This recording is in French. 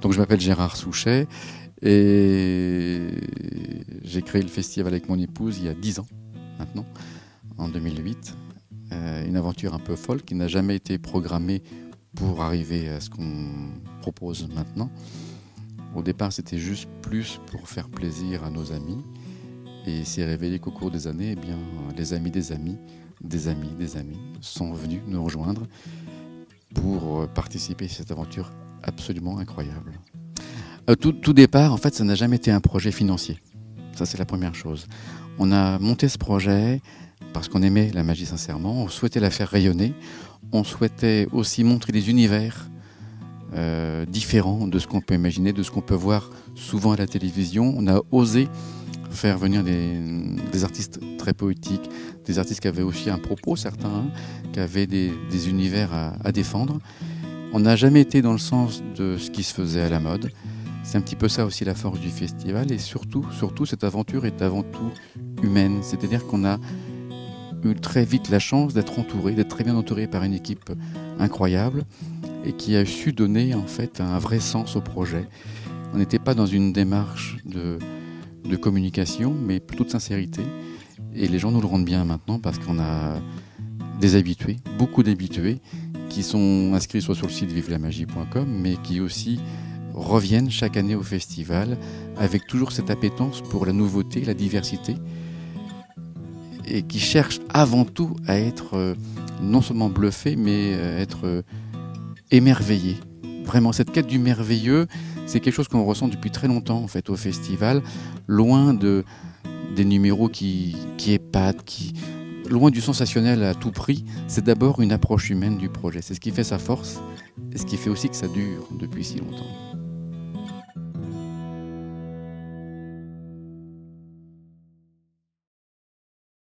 Donc je m'appelle Gérard Souchet et j'ai créé le festival avec mon épouse il y a 10 ans maintenant, en 2008. Une aventure un peu folle qui n'a jamais été programmée pour arriver à ce qu'on propose maintenant. Au départ, c'était juste plus pour faire plaisir à nos amis. Et c'est révélé qu'au cours des années, eh bien, les amis des amis, des amis des amis sont venus nous rejoindre pour participer à cette aventure absolument incroyable. Tout départ, en fait, ça n'a jamais été un projet financier. Ça, c'est la première chose. On a monté ce projet parce qu'on aimait la magie sincèrement, on souhaitait la faire rayonner, on souhaitait aussi montrer des univers différents de ce qu'on peut imaginer, de ce qu'on peut voir souvent à la télévision. On a osé faire venir des artistes très poétiques, des artistes qui avaient aussi un propos, certains, qui avaient des univers à défendre. On n'a jamais été dans le sens de ce qui se faisait à la mode. C'est un petit peu ça aussi la force du festival. Et surtout, cette aventure est avant tout humaine. C'est-à-dire qu'on a eu très vite la chance d'être très bien entouré par une équipe incroyable et qui a su donner en fait un vrai sens au projet. On n'était pas dans une démarche de communication, mais plutôt de sincérité. Et les gens nous le rendent bien maintenant parce qu'on a des habitués, beaucoup d'habitués, qui sont inscrits soit sur le site vivelamagie.com, mais qui aussi reviennent chaque année au festival avec toujours cette appétence pour la nouveauté, la diversité, et qui cherchent avant tout à être non seulement bluffés, mais être émerveillés. Vraiment, cette quête du merveilleux, c'est quelque chose qu'on ressent depuis très longtemps en fait au festival, loin des numéros qui épatent, loin du sensationnel à tout prix. C'est d'abord une approche humaine du projet. C'est ce qui fait sa force et ce qui fait aussi que ça dure depuis si longtemps.